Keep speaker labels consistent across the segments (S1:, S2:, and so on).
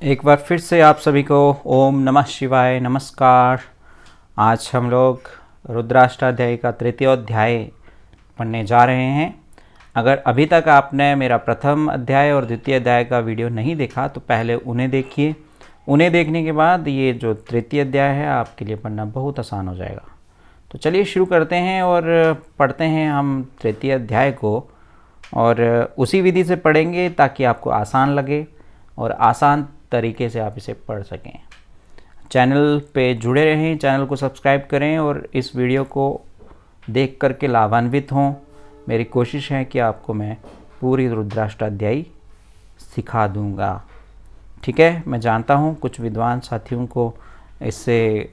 S1: एक बार फिर से आप सभी को ओम नमः शिवाय नमस्कार। आज हम लोग रुद्राष्टाध्यायी का तृतीय अध्याय पढ़ने जा रहे हैं। अगर अभी तक आपने मेरा प्रथम अध्याय और द्वितीय अध्याय का वीडियो नहीं देखा तो पहले उन्हें देखिए। उन्हें देखने के बाद ये जो तृतीय अध्याय है आपके लिए पढ़ना बहुत आसान हो जाएगा। तो चलिए शुरू करते हैं और पढ़ते हैं हम तृतीय अध्याय को, और उसी विधि से पढ़ेंगे ताकि आपको आसान लगे और आसान तरीके से आप इसे पढ़ सकें। चैनल पे जुड़े रहें, चैनल को सब्सक्राइब करें और इस वीडियो को देख करके लाभान्वित हों। मेरी कोशिश है कि आपको मैं पूरी रुद्राष्टाध्यायी सिखा दूंगा। ठीक है, मैं जानता हूँ कुछ विद्वान साथियों को इससे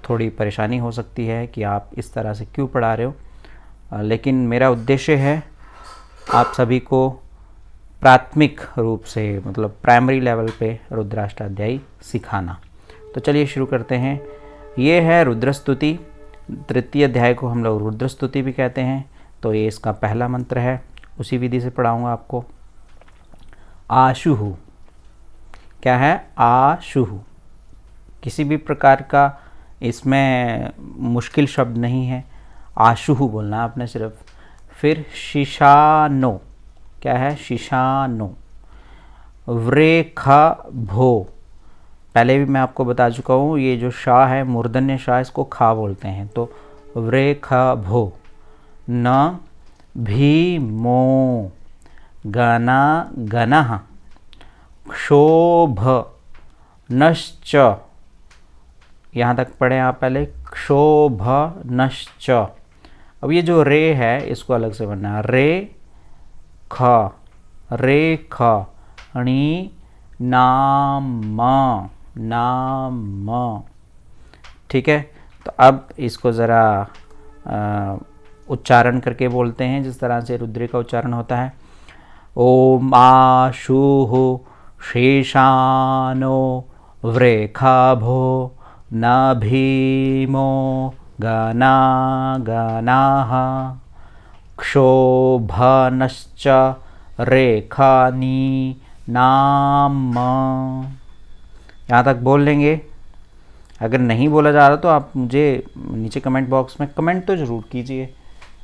S1: थोड़ी परेशानी हो सकती है कि आप इस तरह से क्यों पढ़ा रहे हो, लेकिन मेरा उद्देश्य है आप सभी को प्राथमिक रूप से मतलब प्राइमरी लेवल पे रुद्राष्टाध्यायी सिखाना। तो चलिए शुरू करते हैं। ये है रुद्रस्तुति। तृतीय अध्याय को हम लोग रुद्रस्तुति भी कहते हैं। तो ये इसका पहला मंत्र है, उसी विधि से पढ़ाऊँगा आपको। आशुहु। क्या है? आशुहु। किसी भी प्रकार का इसमें मुश्किल शब्द नहीं है, आशुहु बोलना आपने सिर्फ। फिर शिशानो। क्या है? शिशानो। व्रेखा भो। पहले भी मैं आपको बता चुका हूँ, ये जो शाह है मूर्धन्य शाह, इसको खा बोलते हैं। तो व्रेखा भो। न भीमो। गना गनः। क्षोभ नश्च। यहाँ तक पढ़े आप पहले। क्षोभ नश्च। अब ये जो रे है इसको अलग से पढ़ना है। रे ख। रे ख। णी नाम। नाम। ठीक है, तो अब इसको ज़रा उच्चारण करके बोलते हैं जिस तरह से रुद्र का उच्चारण होता है। ओम आशुहु शेषानो व्रेखाभो न भीमो गना गनाः क्षोभनश्च रेखानी नाम। यहाँ तक बोल लेंगे। अगर नहीं बोला जा रहा तो आप मुझे नीचे कमेंट बॉक्स में कमेंट तो ज़रूर कीजिए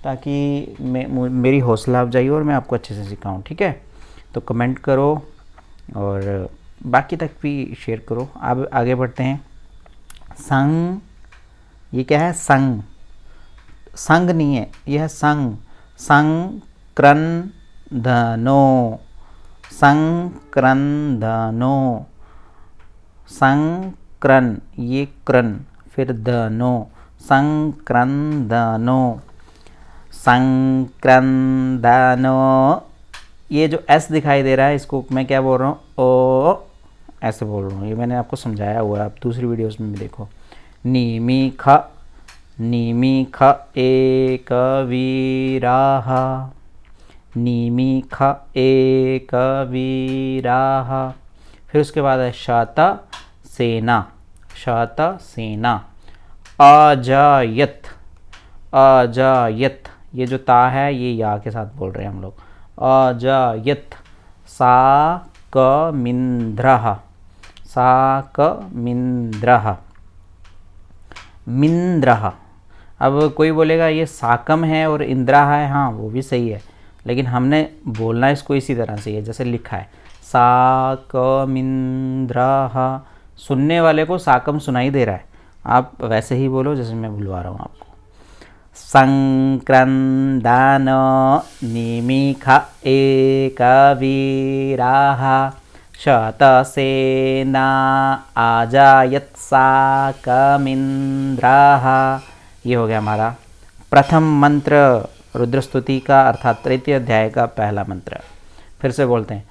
S1: ताकि मेरी हौसला अफजाई और मैं आपको अच्छे से सिखाऊं। ठीक है, तो कमेंट करो और बाकी तक भी शेयर करो। अब आगे बढ़ते हैं। संग। ये क्या है? संग। संग नहीं है, यह है संग। संक्रंदनो। संक्रंदनो। संक्रन, ये क्रन, फिर दनो। संक्रंदनो। संक्रंदनो। ये जो एस दिखाई दे रहा है इसको मैं क्या बोल रहा हूँ? ओ ऐसे बोल रहा हूँ। ये मैंने आपको समझाया हुआ है, आप दूसरी वीडियोस में भी देखो। नीमीख। नीमीख एक वीराः। नीमीख एक वीराः। फिर उसके बाद है शत सेना। शत सेना। अजायत। अजायत। ये जो ता है ये या के साथ बोल रहे हैं हम लोग। अजायत। साकमिन्द्रः। साकमिन्द्रः। मिन्द्रः। अब कोई बोलेगा ये साकम है और इंद्रा है। हाँ, वो भी सही है, लेकिन हमने बोलना इसको इसी तरह से है जैसे लिखा है। साकमिन्द्रः। सुनने वाले को साकम सुनाई दे रहा है, आप वैसे ही बोलो जैसे मैं बुलवा रहा हूँ आपको। संक्रंदन निमिख एक वीराः शतसेना अजायत साकमिन्द्रः। ये हो गया हमारा प्रथम मंत्र रुद्रस्तुति का, अर्थात तृतीय अध्याय का पहला मंत्र। फिर से बोलते हैं।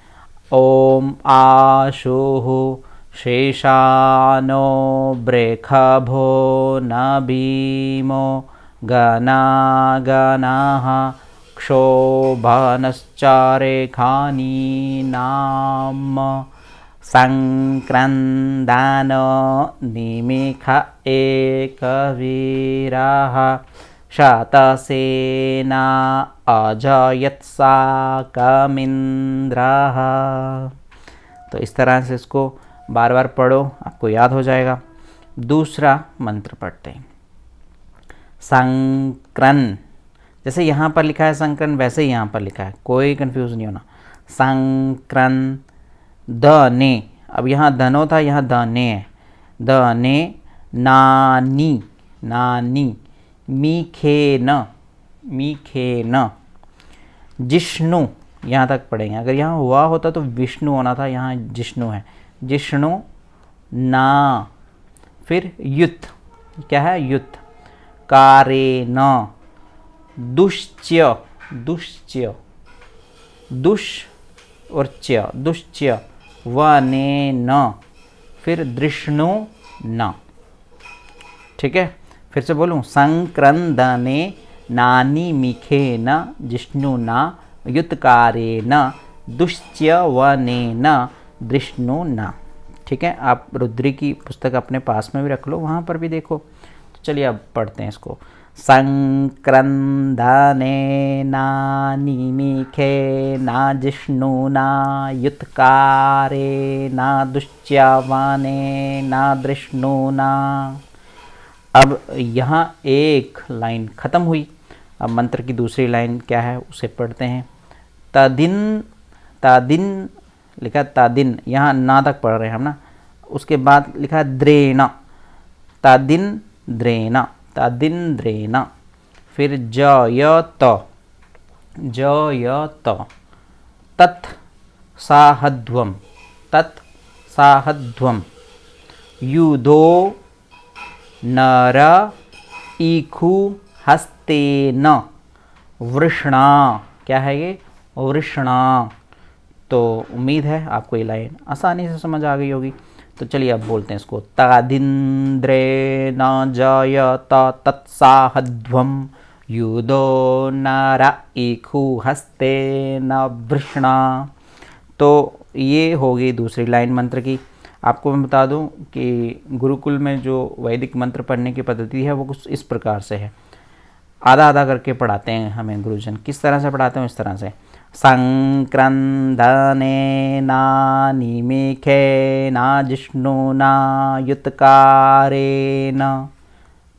S1: ओम आशुहु शेषानो व्रेखभो न भीमो गना गनाः क्षोभनश्च रेखानी नाम। संक्रंदनो निमिख एक वीराः शतसेना अजायत साकमिन्द्रः। तो इस तरह से इसको बार बार पढ़ो, आपको याद हो जाएगा। दूसरा मंत्र पढ़ते हैं, संक्रन। जैसे यहाँ पर लिखा है संक्रन, वैसे ही यहाँ पर लिखा है, कोई कंफ्यूज नहीं होना। संक्रन द ने, अब यहाँ धनो था, यहाँ द ने है। द ने नानी, नानी मीखे न, मीखे न जिष्णु, यहाँ तक पढ़ेंगे। अगर यहाँ हुआ होता तो विष्णु होना था, यहाँ जिष्णु है। जिष्णु ना, फिर युत, क्या है युत, कारे न, दुश्च्य, दुश्च्य, दुष और च्य, दुश्च्य वने न, फिर दृष्णु न। ठीक है, फिर से बोलूँ, संक्रंदने नानी मिखे न, जिष्णु न, युतकारे न, दुश्च्य वने न, दृष्णु न। ठीक है, आप रुद्री की पुस्तक अपने पास में भी रख लो, वहाँ पर भी देखो। तो चलिए अब पढ़ते हैं इसको। संक्रंदने नानी मिखे ना, जिष्णु ना, युतकारे ना, दुश्च्यवाने ना, दृष्णु ना। अब यहाँ एक लाइन ख़त्म हुई। अब मंत्र की दूसरी लाइन क्या है उसे पढ़ते हैं। तदिन, तादिन लिखा, तादिन यहाँ ना तक पढ़ रहे हैं हम ना। उसके बाद लिखा द्रेना, तादिन द्रेना, तादिन द्रेना। फिर जयत, जयत, तत् साहध्वम, तत् साहध्वम, युधो नर ईखु हस्तेन, वृषणा, क्या है ये, वृषणा। तो उम्मीद है आपको ये लाइन आसानी से समझ आ गई होगी। तो चलिए अब बोलते हैं इसको। तादिन्द्रे न जयत तत्साहध्वम, युधो नर ईखु हस्तेन वृषणा। तो ये हो गई दूसरी लाइन मंत्र की। आपको मैं बता दूं कि गुरुकुल में जो वैदिक मंत्र पढ़ने की पद्धति है वो कुछ इस प्रकार से है, आधा आधा करके पढ़ाते हैं हमें गुरुजन। किस तरह से पढ़ाते हैं, इस तरह से, संक्रंदने ना, निमिखे ना, जिष्णु ना, युतकारे न।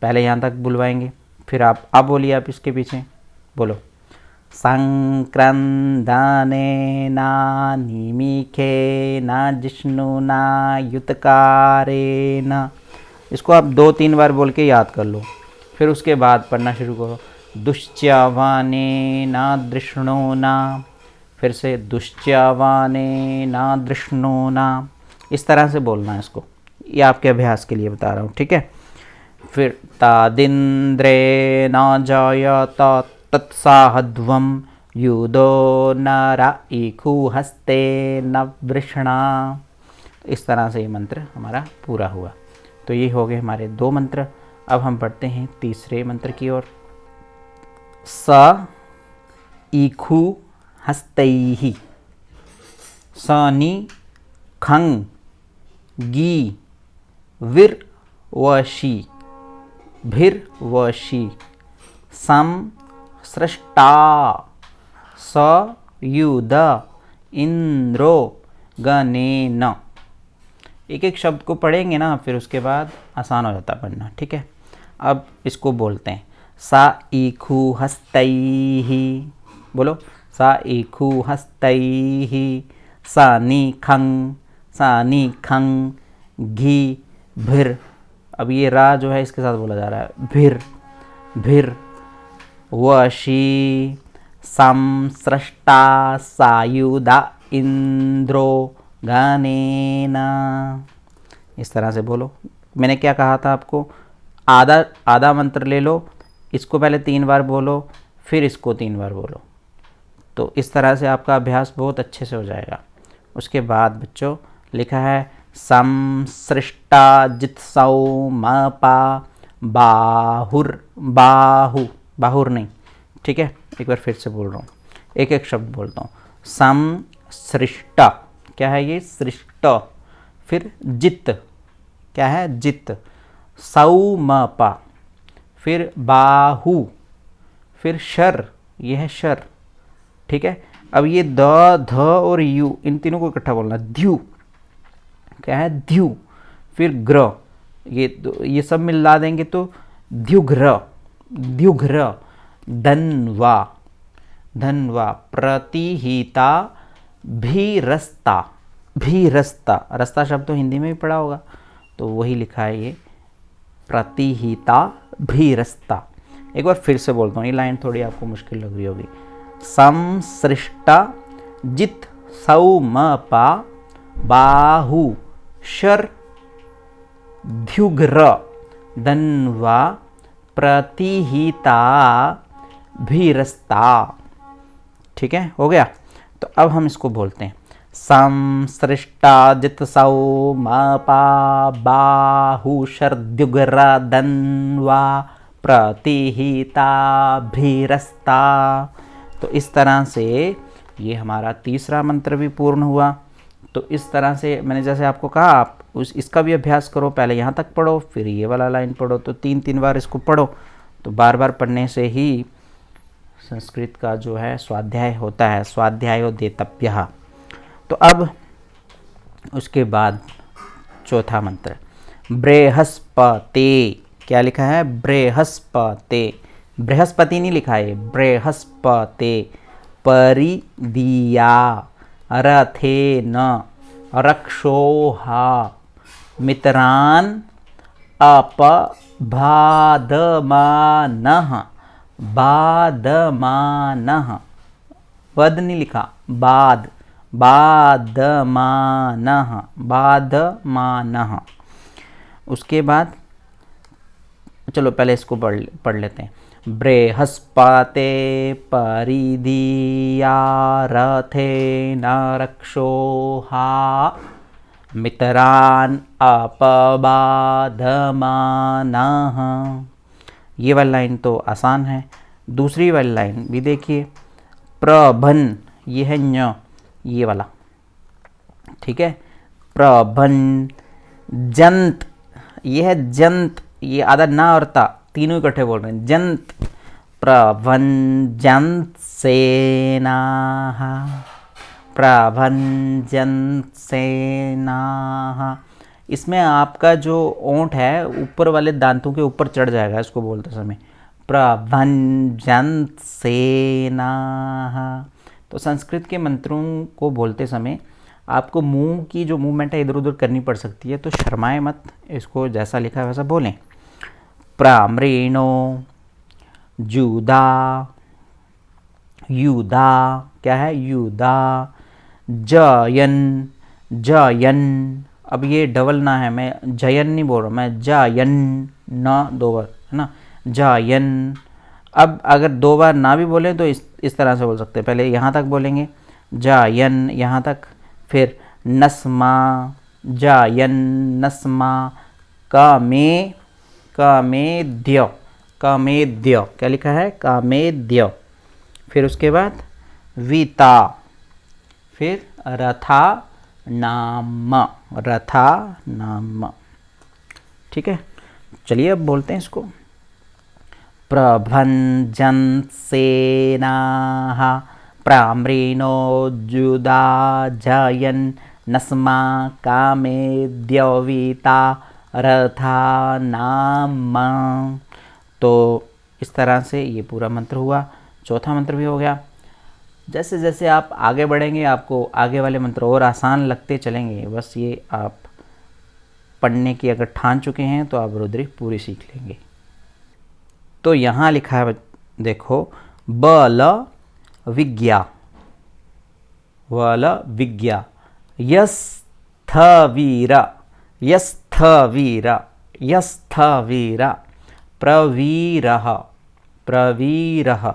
S1: पहले यहाँ तक बुलवाएंगे, फिर आप बोलिए, आप इसके पीछे बोलो। संक्रंदने ना, निमिखे ना, जिष्णु ना, युतकारे न। इसको आप 2-3 बार बोल के याद कर लो, फिर उसके बाद पढ़ना शुरू करो। दुश्च्यवाने ना, दृष्णो ना, फिर से दुश्च्यवाने ना, दृष्णो ना। इस तरह से बोलना है इसको, ये आपके अभ्यास के लिए बता रहा हूँ। ठीक है, फिर तादिन्द्रे न जयत तत्साहध्वम, युधो नर ईखु हस्ते न वृषणा। इस तरह से ये मंत्र हमारा पूरा हुआ। तो ये हो गए हमारे 2 मंत्र। अब हम पढ़ते हैं तीसरे मंत्र की ओर। स ईखु हस्तैहि, सनि खंग गी विर वशी, भिर वशी, सम सृष्टा, स युध इंद्रो गणेन। एक एक शब्द को पढ़ेंगे ना, फिर उसके बाद आसान हो जाता पढ़ना। ठीक है, अब इसको बोलते हैं। सा ईखु हस्तैहि, बोलो, सा ईखु हस्तैहि, सानि खंग घी भिर। अब ये रा जो है इसके साथ बोला जा रहा है, भिर भिर वशी, संसृष्टा, सायुधा इंद्रो गणेन। इस तरह से बोलो। मैंने क्या कहा था आपको, आधा आधा मंत्र ले लो, इसको पहले 3 बार बोलो, फिर इसको 3 बार बोलो। तो इस तरह से आपका अभ्यास बहुत अच्छे से हो जाएगा। उसके बाद बच्चों लिखा है संसृष्टा जित्सौ मपा बाहुर, बाहु, बाहुर नहीं। ठीक है, एक बार फिर से बोल रहा हूँ, एक एक शब्द बोलता हूँ। संसृष्टा, क्या है ये, सृष्ट। फिर जित, क्या है, जित। सौमपा, फिर बाहु, फिर शर, ये है शर। ठीक है, अब ये द, ध और यू, इन तीनों को इकट्ठा बोलना, द्यू। क्या है, द्यु, फिर ग्र, ये सब मिला देंगे तो द्युघ्र, द्युघ्र, धन्वा, धन्वा, प्रतिहिता भीरस्ता, भीरस्ता, रस्ता शब्द तो हिंदी में भी पढ़ा होगा तो वही लिखा है ये, प्रतिहिता भीरस्ता। एक बार फिर से बोलता हूँ, ये लाइन थोड़ी आपको मुश्किल लग रही होगी। संसृष्टा जित सौमपा बाहु शर द्युग्र धन्वा प्रतिहिता भीरस्ता। ठीक है, हो गया। तो अब हम इसको बोलते हैं, संसृष्टा जित सौमपा बाहु शरद्युग्र धन्वा प्रतिहिता भीरस्ता। तो इस तरह से ये हमारा तीसरा मंत्र भी पूर्ण हुआ। तो इस तरह से मैंने जैसे आपको कहा, आप इसका भी अभ्यास करो, पहले यहाँ तक पढ़ो फिर ये वाला लाइन पढ़ो, तो 3-3 बार इसको पढ़ो। तो बार बार पढ़ने से ही संस्कृत का जो है स्वाध्याय होता है, स्वाध्यायो देतव्यः। तो अब उसके बाद चौथा मंत्र, बृहस्पति। क्या लिखा है, बृहस्पति, बृहस्पति नहीं लिखा है, बृहस्पति। परिदिया रथेन रक्षोहा मित्रान अपबाधमानः, बाधमानः, वद नहीं लिखा, बाध, बाधमानः, बाधमानः। उसके बाद चलो पहले इसको पढ़ लेते हैं। बृहस्पते परिदिया रथेन रक्षोहा मित्रान अपबाधमानः। ये वाली लाइन तो आसान है। दूसरी वाली लाइन भी देखिए, प्रभन, ये है ञ, ये वाला, ठीक है, प्रभन। जंत, ये है जंत, ये आधा ना और ता तीनों इकट्ठे बोल रहे हैं, जंत। प्रभंजंत सेनाः, प्रभंजंत सेनाः। इसमें आपका जो ओंठ है ऊपर वाले दांतों के ऊपर चढ़ जाएगा इसको बोलते समय, प्रभंजंत सेनाः। तो संस्कृत के मंत्रों को बोलते समय आपको मुंह की जो मूवमेंट है इधर उधर करनी पड़ सकती है, तो शर्माए मत, इसको जैसा लिखा है वैसा बोलें। प्राम्रेणो जुदा, युदा, क्या है, युदा। जयन, जयन, अब ये डबल ना है, मैं जयन नहीं बोल रहा, मैं जयन, ना 2 बार है ना, जयन। अब अगर 2 बार ना भी बोले तो इस तरह से बोल सकते हैं, पहले यहाँ तक बोलेंगे जयन, यहाँ तक, फिर नस्मा, जायन नस्मा। कामे, कामेद्य, कामेद्य, क्या लिखा है, कामेद्य। फिर उसके बाद वीता, फिर रथा नाम, रथा नाम। ठीक है, चलिए अब बोलते हैं इसको। प्रभंजन सेनाः प्राम्रेणो जुदा जयन नस्मा कामेद्यवीता रथा नाम। तो इस तरह से ये पूरा मंत्र हुआ। चौथा मंत्र भी हो गया। जैसे जैसे आप आगे बढ़ेंगे आपको आगे वाले मंत्र और आसान लगते चलेंगे। बस ये आप पढ़ने की अगर ठान चुके हैं तो आप रुद्री पूरी सीख लेंगे। तो यहाँ लिखा है देखो, बल विज्ञा, बल विज्ञा, यस्थवीर, यस्थवीर, यस्थवीर, प्रवीरः, प्रवीरः,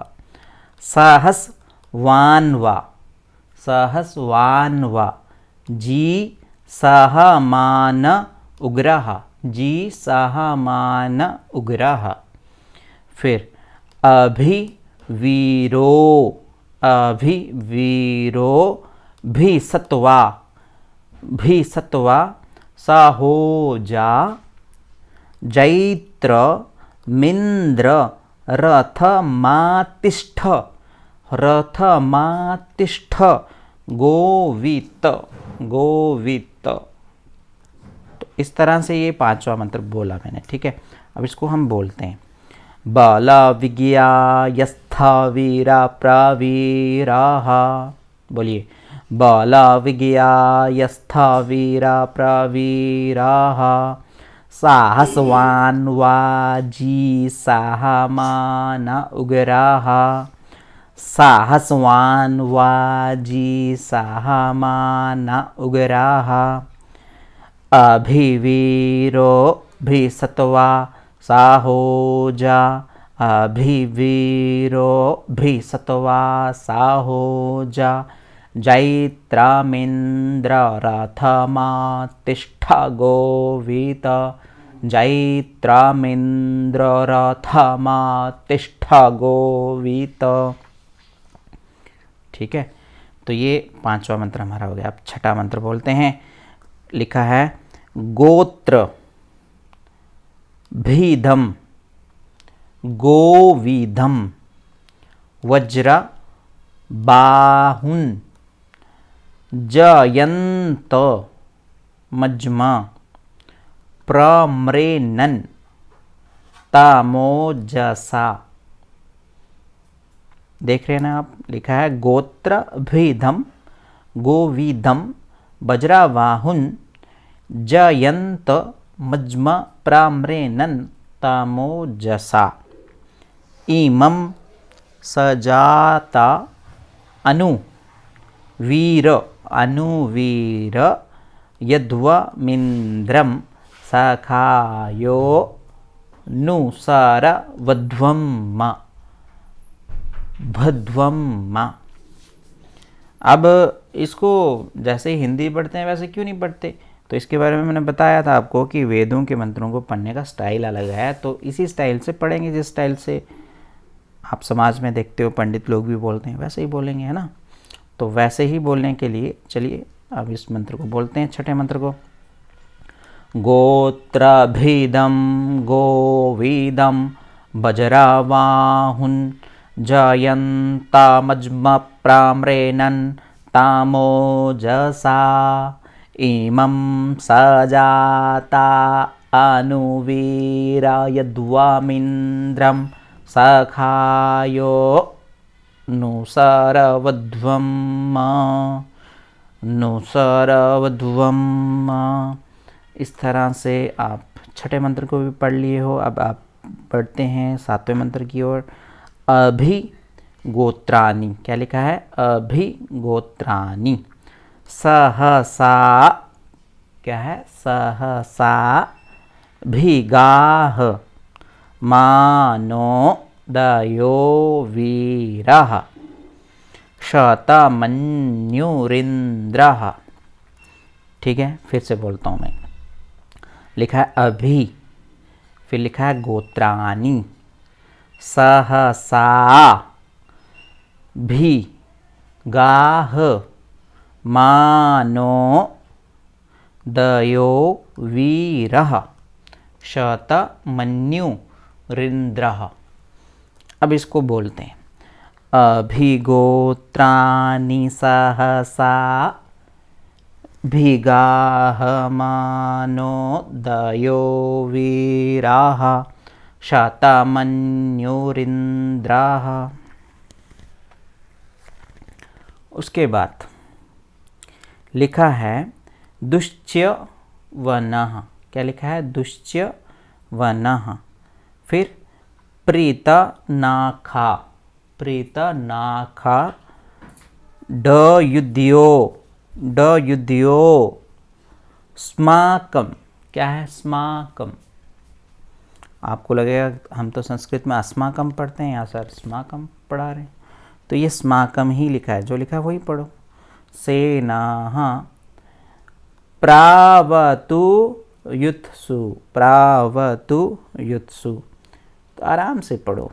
S1: सहस्वान्वा, सहस्वान्वा, जी सहमान उग्रः, जी सहमान उग्रः। फिर अभिवीरो, अभिवीरो, भीसत्वा, भीसत्वा, साहोजा, जैत्र मिंद्र रथमातिष्ठ, रथमातिष्ठ, गोवित, गोवित। इस तरह से ये पांचवा मंत्र बोला मैंने, ठीक है। अब इसको हम बोलते हैं। बाला विज्ञा यस्था वीरा प्रवीराः, बोलिए। बाला विज्ञा यस्था वीरा प्रवीराः, साहसवान् वाजी साहमान उग्राः, साहसवान् वाजी साहमान उग्राः, अभिवीरो भिसत्वा साहोजा, अभिवीरो भिसत्वा साहोजा, जैत्रामिन्द्र रथमातिष्ठ गोवीत, जैत्रामिन्द्र रथमातिष्ठ गोवीत। ठीक है, तो ये पांचवा मंत्र हमारा हो गया। अब छठा मंत्र बोलते हैं। लिखा है गोत्र भीदम गोविधम वज्र बाहुन जयंत मज्मा प्रम्रेनन तामोजसा। देख रहे हैं ना आप, लिखा है गोत्र भीदम गोविधम वज्रवाहुन जयंत मज्म प्राम्रेनन तामोजसा, इमं सजाता अनु वीर अनुवीर यद्वमिन्द्रं सखायो नुसार वध्वम्मा भध्वम्मा। अब इसको जैसे हिंदी पढ़ते हैं वैसे क्यों नहीं पढ़ते, तो इसके बारे में मैंने बताया था आपको कि वेदों के मंत्रों को पढ़ने का स्टाइल अलग है, तो इसी स्टाइल से पढ़ेंगे जिस स्टाइल से आप समाज में देखते हो पंडित लोग भी बोलते हैं, वैसे ही बोलेंगे, है ना। तो वैसे ही बोलने के लिए चलिए अब इस मंत्र को बोलते हैं, छठे मंत्र को। गोत्रभिदं गोविदं वज्रवाहुन जयन्तामज्म प्राम्रेनन तामोजसा, इमं सजाता अनुवीरा यद्वमिन्द्रं सखायो नुसरवध्वम्मा नुसरवध्वम्मा। इस तरह से आप छठे मंत्र को भी पढ़ लिए हो। अब आप पढ़ते हैं सातवें मंत्र की ओर। अभि गोत्रानि, क्या लिखा है, अभि गोत्रानि, सहसा, क्या है, सहसा भिगाह मानो दयो वीरः शतमन्युरिन्द्रः। ठीक है, फिर से बोलता हूँ मैं। लिखा है अभि, फिर लिखा है गोत्रानि, सहसा भी गाह मानो दयो वीरः शतमन्युरिन्द्रः। अब इसको बोलते हैं। अभिगोत्रानि सहसा भिगाहमानो दयो वीराः शतमन्युरिन्द्राः। उसके बाद लिखा है दुश्च्य वनः, क्या लिखा है, दुश्च्य वनः। फिर प्रीतनाखा, प्रीतनाखा डयुध्यो, डयुध्यो स्माकम, क्या है, स्माकम। आपको लगेगा हम तो संस्कृत में अस्माकम पढ़ते हैं, यहाँ सर स्माकम पढ़ा रहे हैं, तो ये स्माकम ही लिखा है, जो लिखा है वही पढ़ो। सेनाः प्रावतु युत्सु, प्रावतु युत्सु, तो आराम से पढ़ो।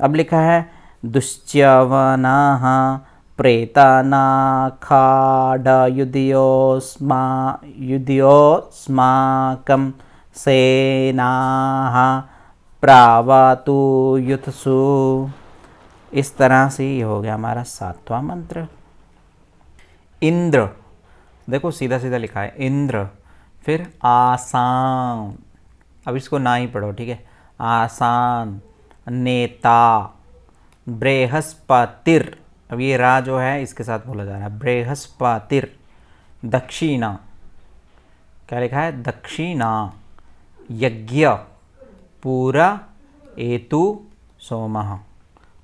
S1: अब लिखा है दुश्च्यवनाः प्रेतानाखाडयुध्योस्माकं सेनाः प्रावतु युत्सु। इस तरह से ये हो गया हमारा सातवां मंत्र। इंद्र, देखो सीधा सीधा लिखा है इंद्र, फिर आसान, अब इसको ना ही पढ़ो, ठीक है। आसान, नेता, बृहस्पतिर, अब ये रा जो है इसके साथ बोला जा रहा है, बृहस्पतिर, दक्षिणा, क्या लिखा है, दक्षिणा, यज्ञ, पूरा, एतु, सोमः।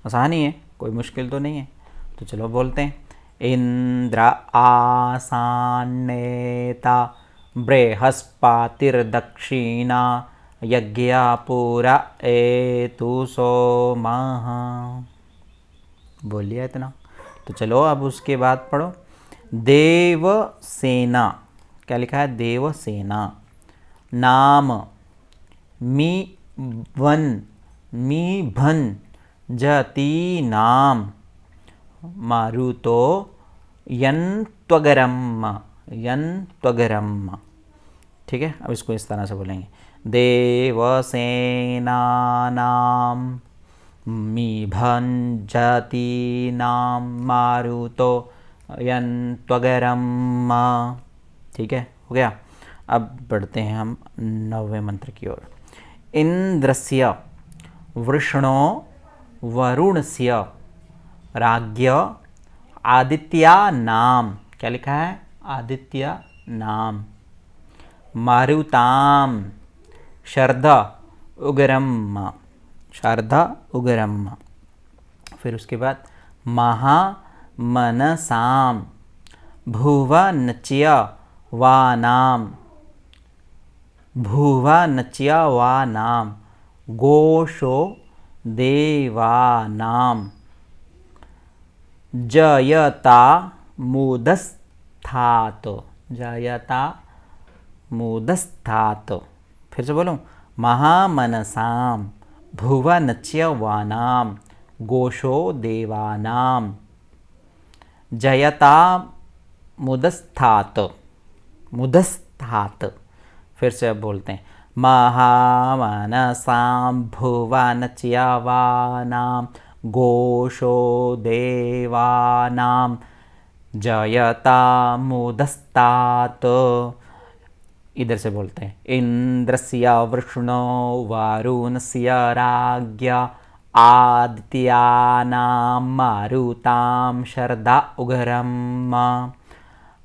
S1: आसान ही है, कोई मुश्किल तो नहीं है। तो चलो बोलते हैं, इंद्र आसान, नेता, बृहस्पतिर्दक्षिणा, यज्ञ, पूरा, एतु, सोमः। बोल लिया इतना। तो चलो अब उसके बाद पढ़ो, देवसेना, क्या लिखा है, देवसेना, नाम, मी वन, मी भन, जति नाम, मारुतो, यंत्वगरम, यंत्वगरम। ठीक है, अब इसको इस तरह से बोलेंगे, देवसेना नाम, मी भन, जति नाम, मारुतो, यंत्वगरम। ठीक है, हो गया। अब बढ़ते हैं हम 9वें मंत्र की ओर। इंद्रस्य, वृषणो, वरुणस्य, राज्ञ, आदित्या नाम, क्या लिखा है, आदित्य नाम, मारुताम, शरद उग्रम, शारदा उग्रम। फिर उसके बाद महामनसाम, भुवनच्य वानाम, भुवनच्य वानाम, घोषो देवानाम, जयता मुदस्थात, जयता मुदस्थात। फिर से बोलूं, महामनसाम, भुवनच्य वानाम, घोषो देवानाम, जयता मुदस्थात, मुदस्थात। फिर से अब बोलते हैं, महामनसाम, भुवनच्य वानाम, घोषो देवानाम, जयता मुदस्तात। इधर से बोलते हैं, इंद्रस्य वृषणो, वारुणस्य राज्ञ, आदित्यानां मारुतां, शरदा उग्रम,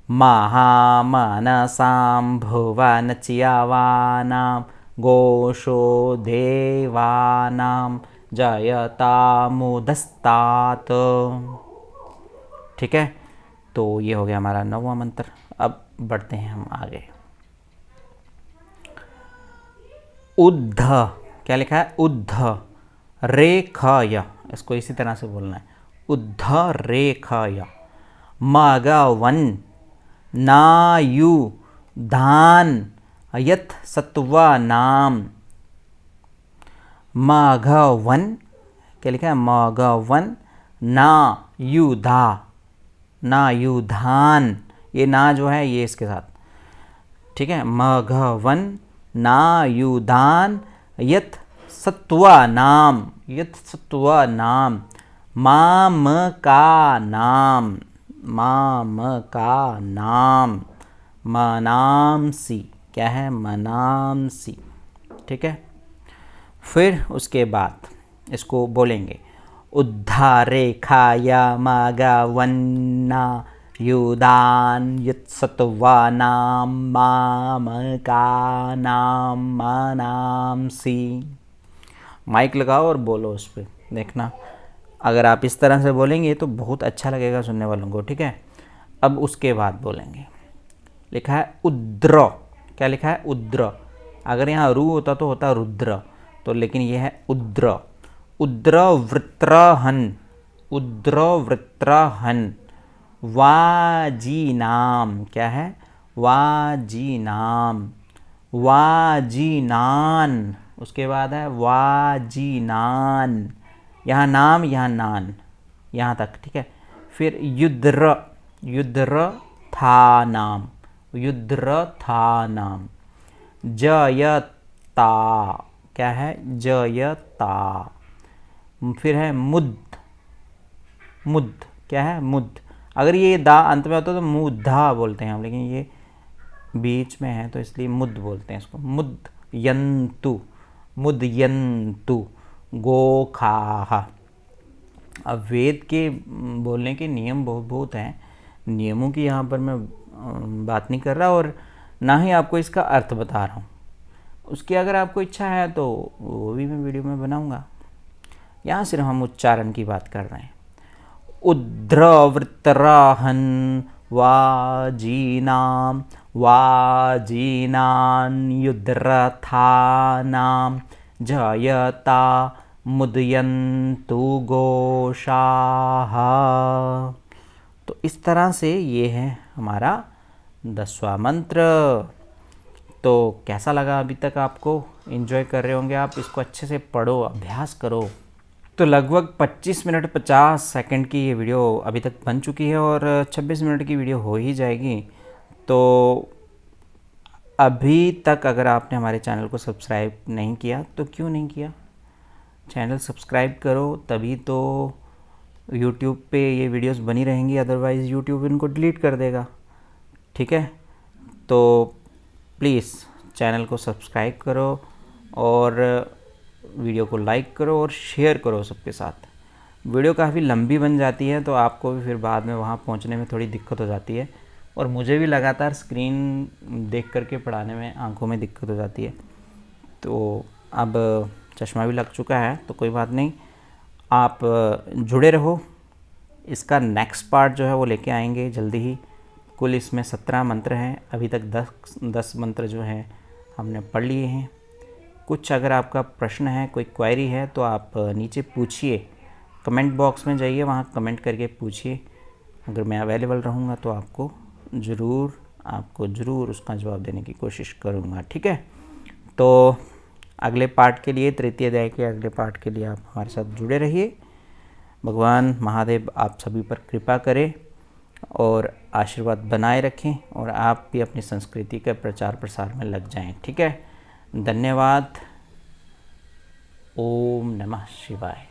S1: महामनसां, भुवनच्य वानां, घोषो देवानां, जयता मुदस्तात। ठीक है, तो ये हो गया हमारा 9वां मंत्र। अब बढ़ते हैं हम आगे। उद्ध, क्या लिखा है, उद्ध, रेखय, इसको इसी तरह से बोलना है, उद्ध रेखय, मघवन, नायु धान, यथ सत्वानाम, मघवन, क्या लिखा है, मघवन, ना युधा, ना युधान, ये ना जो है ये इसके साथ, ठीक है, मघवन, ना युधान, यथ सत्वानाम, यथ सत्वानाम, माम का नाम, माम का नाम, मनामसी, क्या है, मनामसी। ठीक है, फिर उसके बाद इसको बोलेंगे, उद्धारेखाय मघवन्ना युधान यत्सत्वानां मामकानां मनांसि। माइक लगाओ और बोलो उस पर, देखना अगर आप इस तरह से बोलेंगे तो बहुत अच्छा लगेगा सुनने वालों को। ठीक है, अब उसके बाद बोलेंगे, लिखा है उद्र, क्या लिखा है, उद्र। अगर यहाँ रू होता तो होता रुद्र, तो लेकिन यह है उद्र। उद्र वृत्रहन, उद्र वृत्रहन, वाजीनाम, क्या है, वाजीनाम, वाजीनान, उसके बाद है वाजीनान, यहाँ नाम यहाँ नान, यहाँ तक। ठीक है, फिर युद्र, युद्र था नाम, युद्र था नाम, जयता, क्या है, जयता। फिर है मुद्ध, मुद्ध, क्या है, मुद्ध। अगर ये दा अंत में होता तो मुद्धा बोलते हैं हम, लेकिन ये बीच में है तो इसलिए मुद बोलते हैं इसको, मुदयन्तु, मुदयन्तु गोखाः। अब वेद के बोलने के नियम बहुत हैं, नियमों की यहाँ पर मैं बात नहीं कर रहा और ना ही आपको इसका अर्थ बता रहा हूँ। उसकी अगर आपको इच्छा है तो वो भी मैं वीडियो में बनाऊँगा। यहाँ सिर्फ हम उच्चारण की बात कर रहे हैं। उद्ध्रवृत्राहन वाजीनां युद्धरथानां जयता मुदयन्तु गोशाः। तो इस तरह से ये है हमारा 10वां मंत्र। तो कैसा लगा अभी तक आपको? एंजॉय कर रहे होंगे आप, इसको अच्छे से पढ़ो, अभ्यास करो। तो लगभग 25 मिनट 50 सेकंड की ये वीडियो अभी तक बन चुकी है और 26 मिनट की वीडियो हो ही जाएगी। तो अभी तक अगर आपने हमारे चैनल को सब्सक्राइब नहीं किया तो क्यों नहीं किया? चैनल सब्सक्राइब करो, तभी तो यूट्यूब पे ये वीडियोस बनी रहेंगी, अदरवाइज़ यूट्यूब इनको डिलीट कर देगा। ठीक है, तो प्लीज़ चैनल को सब्सक्राइब करो और वीडियो को लाइक करो और शेयर करो सबके साथ। वीडियो काफ़ी लंबी बन जाती है तो आपको भी फिर बाद में वहाँ पहुँचने में थोड़ी दिक्कत हो जाती है और मुझे भी लगातार स्क्रीन देख करके पढ़ाने में आंखों में दिक्कत हो जाती है। तो अब चश्मा भी लग चुका है तो कोई बात नहीं, आप जुड़े रहो। इसका नेक्स्ट पार्ट जो है वो लेके आएंगे जल्दी ही। कुल इसमें 17 मंत्र हैं, अभी तक 10 मंत्र जो हैं हमने पढ़ लिए हैं। कुछ अगर आपका प्रश्न है, कोई क्वेरी है तो आप नीचे पूछिए, कमेंट बॉक्स में जाइए, वहाँ कमेंट करके पूछिए। अगर मैं अवेलेबल रहूँगा तो आपको ज़रूर उसका जवाब देने की कोशिश करूँगा। ठीक है, तो अगले पार्ट के लिए, तृतीय अध्याय के अगले पार्ट के लिए आप हमारे साथ जुड़े रहिए। भगवान महादेव आप सभी पर कृपा करें और आशीर्वाद बनाए रखें और आप भी अपनी संस्कृति के प्रचार प्रसार में लग जाएं। ठीक है, धन्यवाद। ओम नमः शिवाय।